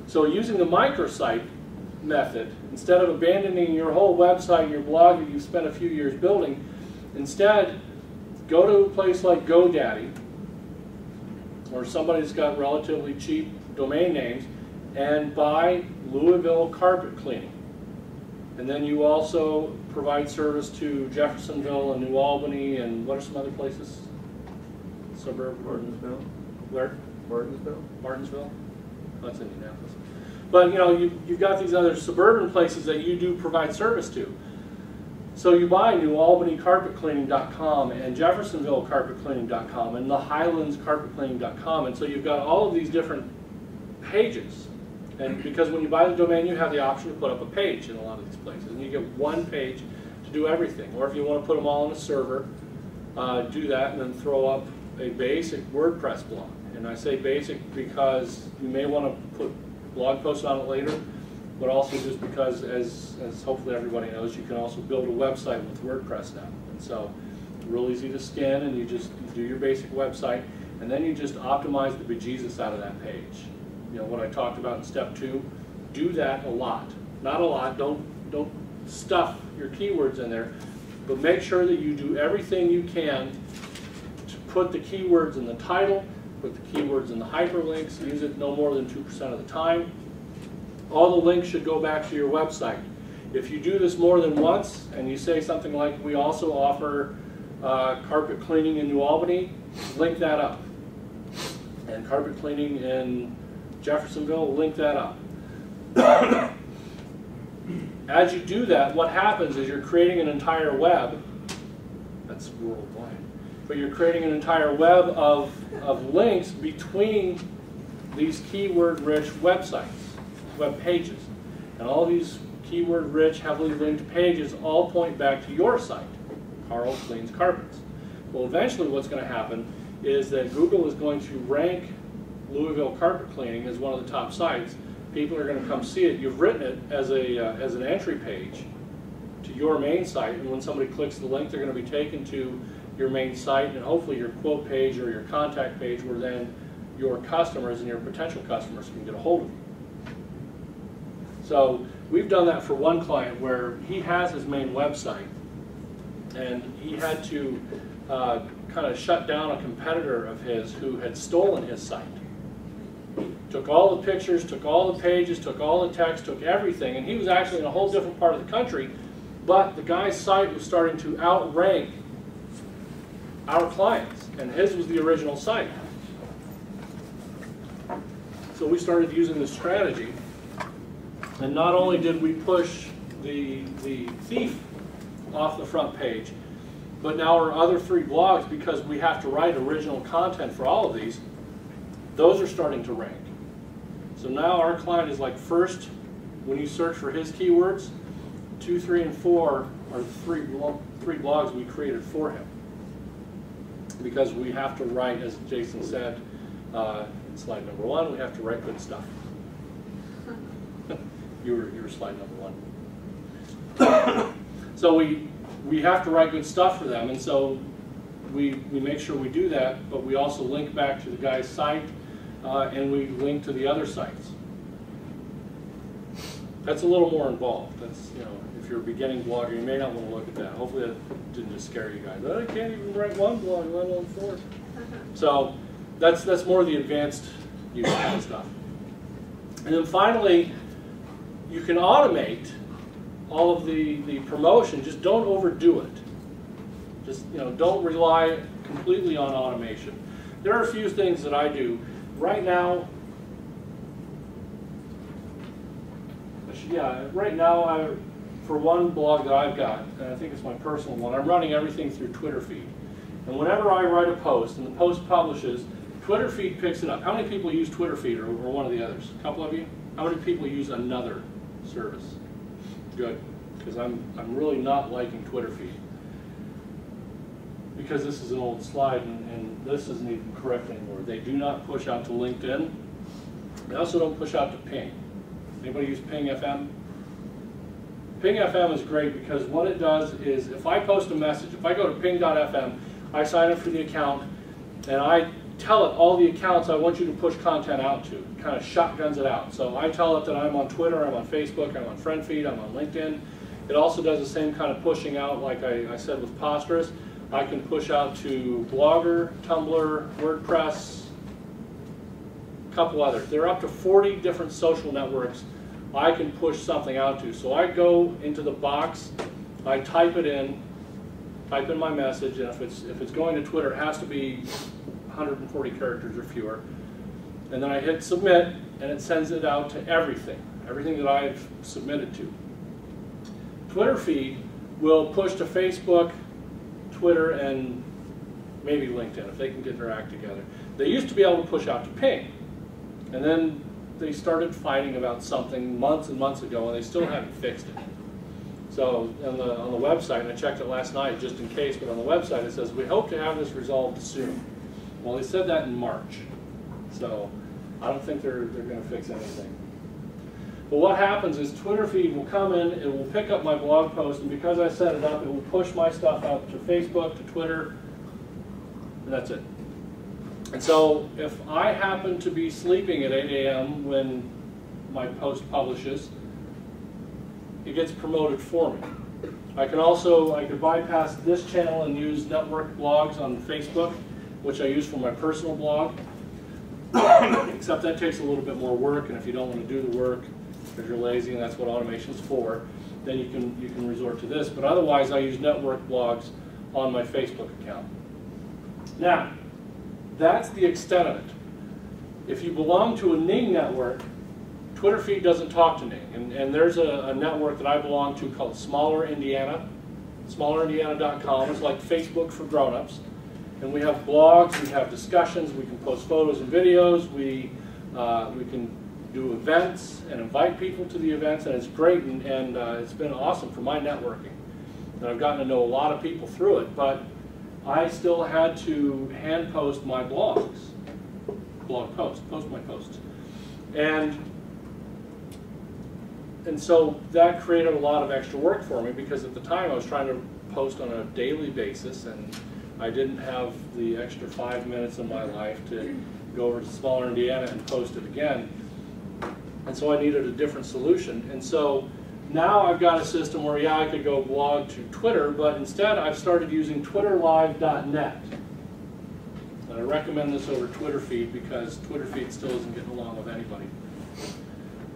So using the microsite method, instead of abandoning your whole website, your blog that you've spent a few years building, instead go to a place like GoDaddy, or somebody that's got relatively cheap domain names, and buy Louisville carpet cleaning. And then you also provide service to Jeffersonville and New Albany, and what are some other places? Suburb? Martinsville. Where? Martinsville. Martinsville? That's Indianapolis. But you know, you've got these other suburban places that you do provide service to. So you buy NewAlbanyCarpetCleaning.com and JeffersonvilleCarpetCleaning.com and the HighlandsCarpetCleaning.com, and so you've got all of these different pages. And because when you buy the domain, you have the option to put up a page in a lot of these places, and you get one page to do everything. Or if you want to put them all on a server, do that, and then throw up a basic WordPress blog. And I say basic because you may want to put blog posts on it later, but also just because, as hopefully everybody knows, you can also build a website with WordPress now. And so, real easy to scan, and you do your basic website, and then you just optimize the bejesus out of that page. You know, what I talked about in step 2, do that a lot. Not a lot, don't stuff your keywords in there, but make sure that you do everything you can to put the keywords in the title, put the keywords in the hyperlinks, use it no more than 2% of the time. All the links should go back to your website. If you do this more than once, and you say something like, we also offer carpet cleaning in New Albany, link that up. And carpet cleaning in Jeffersonville, link that up. As you do that, what happens is you're creating an entire web, that's worldwide, but you're creating an entire web of links between these keyword-rich websites, web pages. And all these keyword-rich, heavily linked pages all point back to your site, Carl Cleans Carpets. Well, eventually what's going to happen is that Google is going to rank Louisville carpet cleaning as one of the top sites. People are going to come see it. You've written it as an entry page to your main site, and when somebody clicks the link, they're going to be taken to your main site and hopefully your quote page or your contact page, where then your customers and your potential customers can get a hold of you. So we've done that for one client where he has his main website, and he had to kind of shut down a competitor of his who had stolen his site. Took all the pictures, took all the pages, took all the text, took everything, and he was actually in a whole different part of the country, but the guy's site was starting to outrank our clients, and his was the original site. So we started using this strategy, and not only did we push the thief off the front page, but now our other 3 blogs, because we have to write original content for all of these, those are starting to rank. So now our client is like first, when you search for his keywords, 2, 3, and 4 are the three blogs we created for him. Because we have to write, as Jason said in slide number 1, we have to write good stuff. you were slide number 1. So we have to write good stuff for them, and so we make sure we do that, but we also link back to the guy's site, and we link to the other sites. That's a little more involved. That's, you know, if you're a beginning blogger, you may not want to look at that. Hopefully that didn't just scare you guys. I can't even write one blog, let alone 4. So that's more the advanced use of stuff. And then finally, you can automate all of the promotion. Just don't overdo it. Just, you know, don't rely completely on automation. There are a few things that I do right now. Right now, for one blog that I've got, and I think it's my personal one, I'm running everything through Twitter feed. And whenever I write a post and the post publishes, Twitter feed picks it up. How many people use Twitter feed or one of the others? A couple of you? How many people use another service? Good, because I'm really not liking Twitter feed. Because this is an old slide and this isn't even correct anymore. They do not push out to LinkedIn. They also don't push out to Ping. Anybody use Ping FM? Ping FM is great because what it does is if I post a message, if I go to ping.fm, I sign up for the account, and I tell it all the accounts I want you to push content out to. It kind of shotguns it out. So I tell it that I'm on Twitter, I'm on Facebook, I'm on FriendFeed, I'm on LinkedIn. It also does the same kind of pushing out like I said with Posterous. I can push out to Blogger, Tumblr, WordPress, a couple others. There are up to 40 different social networks I can push something out to. So I go into the box, I type it in, type in my message, and if it's going to Twitter, it has to be 140 characters or fewer. And then I hit submit, and it sends it out to everything that I've submitted to. Twitter feed will push to Facebook, Twitter, and maybe LinkedIn if they can get their act together. They used to be able to push out to Ping, and then they started fighting about something months and months ago, and they still haven't fixed it. So on the website, and I checked it last night just in case, but on the website it says, we hope to have this resolved soon. Well, they said that in March, so I don't think they're going to fix anything. But what happens is Twitter feed will come in, it will pick up my blog post, and because I set it up, it will push my stuff out to Facebook, to Twitter, and that's it. And so if I happen to be sleeping at 8 a.m. when my post publishes, it gets promoted for me. I could bypass this channel and use network blogs on Facebook, which I use for my personal blog, except that takes a little bit more work, and if you don't want to do the work, if you're lazy, and that's what automation's for, then you can resort to this. But otherwise, I use network blogs on my Facebook account. Now, that's the extent of it. If you belong to a Ning network, Twitter feed doesn't talk to Ning. And there's a network that I belong to called Smaller Indiana, smallerindiana.com. It's like Facebook for grown-ups. And we have blogs, we have discussions, we can post photos and videos, we can do events and invite people to the events, and it's great, and it's been awesome for my networking. And I've gotten to know a lot of people through it, but I still had to hand post my post my posts. And so that created a lot of extra work for me, because at the time I was trying to post on a daily basis, and I didn't have the extra 5 minutes of my life to go over to Smaller Indiana and post it again. And so I needed a different solution. And so now I've got a system where, yeah, I could go blog to Twitter, but instead I've started using twitterlive.net. And I recommend this over Twitter feed because Twitter feed still isn't getting along with anybody.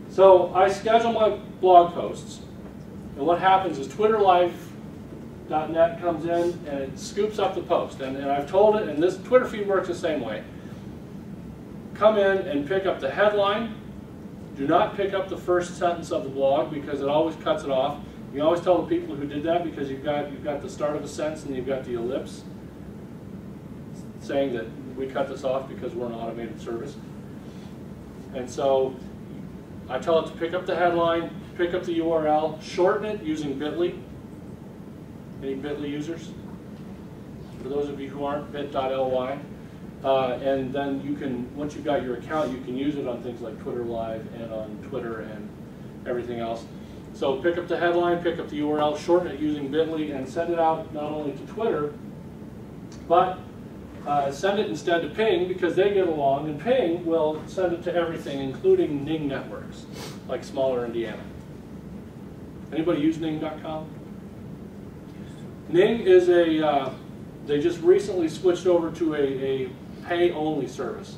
So I schedule my blog posts, and what happens is twitterlive.net comes in and it scoops up the post. And I've told it, and this Twitter feed works the same way. Come in and pick up the headline. Do not pick up the first sentence of the blog because it always cuts it off. You can always tell the people who did that because you've got the start of a sentence and you've got the ellipse saying that we cut this off because we're an automated service. And so I tell it to pick up the headline, pick up the URL, shorten it using bit.ly. Any bit.ly users? For those of you who aren't, bit.ly. And then you can, once you've got your account, you can use it on things like Twitter Live and on Twitter and everything else. So pick up the headline, pick up the URL, shorten it using bit.ly, and send it out not only to Twitter, but send it instead to Ping because they get along, and Ping will send it to everything, including Ning networks, like Smaller Indiana. Anybody use Ning.com? Ning is they just recently switched over to a pay-only service.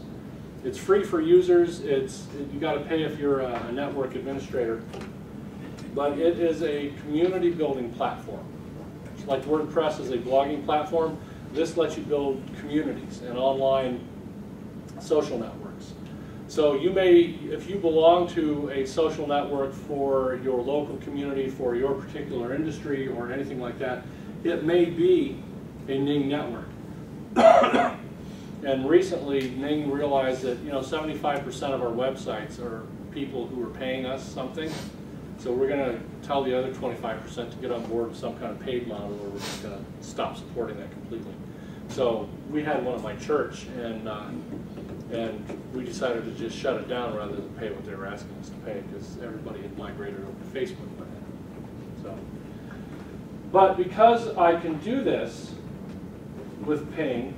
It's free for users. You got to pay if you're a network administrator. But it is a community building platform. Like WordPress is a blogging platform, this lets you build communities and online social networks. So you may, if you belong to a social network for your local community, for your particular industry or anything like that, it may be a Ning network. And recently, Ning realized that 75% of our websites are people who are paying us something. So we're going to tell the other 25% to get on board with some kind of paid model, or we're just going to stop supporting that completely. So we had one at my church, and we decided to just shut it down rather than pay what they were asking us to pay, because everybody had migrated over to Facebook by then. So, but because I can do this with Ping,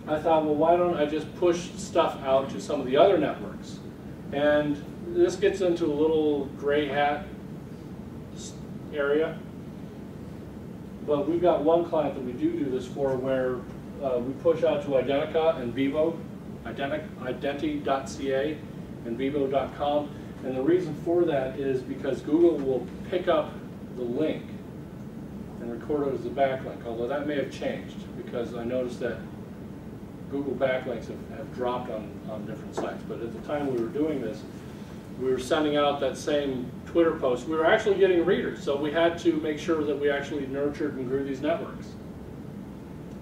I thought, well, why don't I just push stuff out to some of the other networks? And this gets into a little gray hat area. But we've got one client that we do this for where we push out to Identica and Vivo, Identi.ca and Vivo.com. And the reason for that is because Google will pick up the link and record it as a backlink, although that may have changed because I noticed that Google backlinks have dropped on different sites. But at the time we were doing this, we were sending out that same Twitter post. We were actually getting readers, so we had to make sure that we actually nurtured and grew these networks.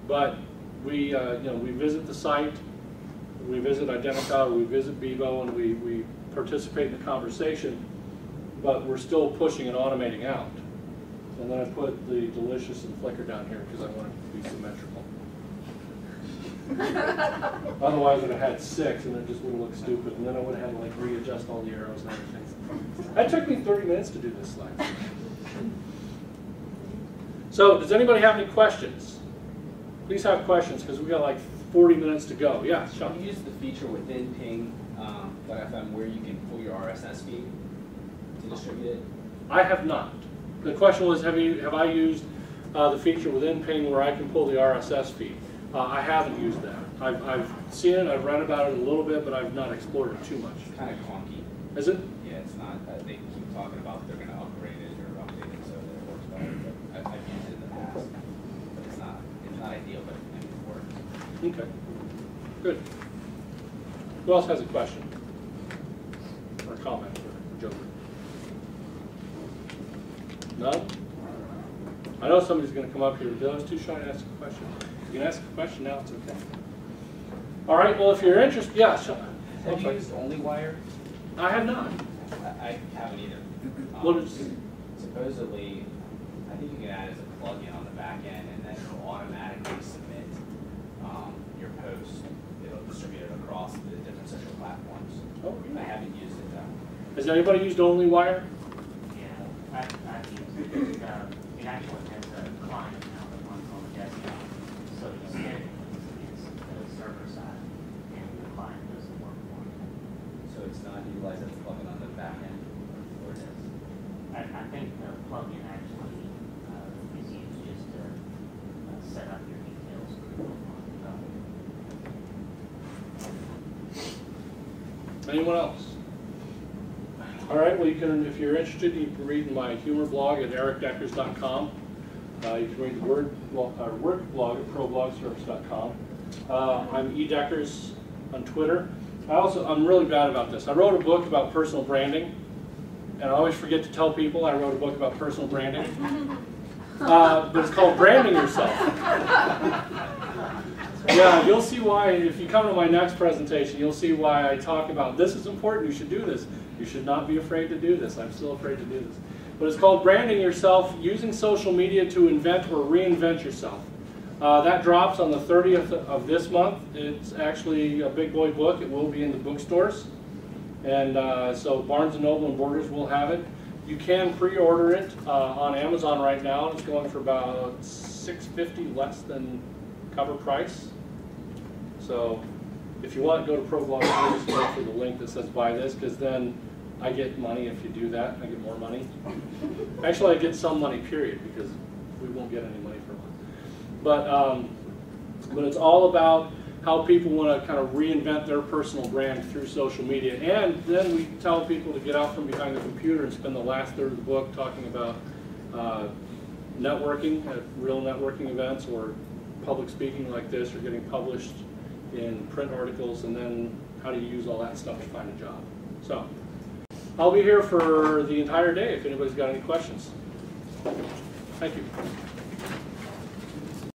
But we, we visit the site, we visit Identica, we visit Vivo, and we participate in the conversation, but we're still pushing and automating out. And then I put the delicious and Flickr down here because I want it to be symmetrical. Otherwise, I would have had 6, and it just would have looked stupid. And then I would have had to like readjust all the arrows and everything. That took me 30 minutes to do this slide. So, does anybody have any questions? Please have questions because we've got like 40 minutes to go. Yeah, Sean. Can you use the feature within ping.fm where you can pull your RSS feed to distribute it? I have not. The question was, have I used the feature within Ping where I can pull the RSS feed? I haven't used that. I've seen it, I've read about it a little bit, but I've not explored it too much. It's kind of clunky. Is it? Yeah, it's not. They keep talking about they're going to upgrade it or update it so that it works better. But I've used it in the past, but it's not ideal, but it works. Okay. Good. Who else has a question or comment for Joker? None? I know somebody's going to come up here, but I was too shy to ask a question. You can ask a question now, it's okay. All right, well, if you're interested, yeah. Have you used OnlyWire? I have not. I haven't either. Supposedly, I think you can add it as a plugin on the back end, and then it'll automatically submit your post. It'll distribute it across the different social platforms. Oh, really? I haven't used it though. Has anybody used OnlyWire? Yeah, I've used it. It actually has a client now that runs on the desktop. So you set it is the server side, and the client does the work for you. So it's not utilized as a plugin on the back end, or it is? I think the plugin actually is used just to set up your details for the Anyone else? All right, well, you can, if you're interested, you can read my humor blog at ericdeckers.com. You can read the work blog at problogservice.com. I'm eDeckers on Twitter. I'm really bad about this. I wrote a book about personal branding, and I always forget to tell people I wrote a book about personal branding. But it's called Branding Yourself. Yeah, you'll see why, if you come to my next presentation, you'll see why I talk about this is important, you should do this. You should not be afraid to do this. I'm still afraid to do this. But it's called Branding Yourself, Using Social Media to Invent or Reinvent Yourself. That drops on the 30th of this month. It's actually a big boy book. It will be in the bookstores. And so Barnes & Noble and Borders will have it. You can pre-order it on Amazon right now. It's going for about $6.50 less than cover price. So if you want, go to ProBlogService and look for the link that says buy this, because then I get money if you do that. I get more money. Actually, I get some money, period, because we won't get any money for a month. But it's all about how people want to kind of reinvent their personal brand through social media. And then we tell people to get out from behind the computer and spend the last third of the book talking about networking at real networking events, or public speaking like this, or getting published in print articles, and then how do you use all that stuff to find a job. So I'll be here for the entire day if anybody's got any questions. Thank you.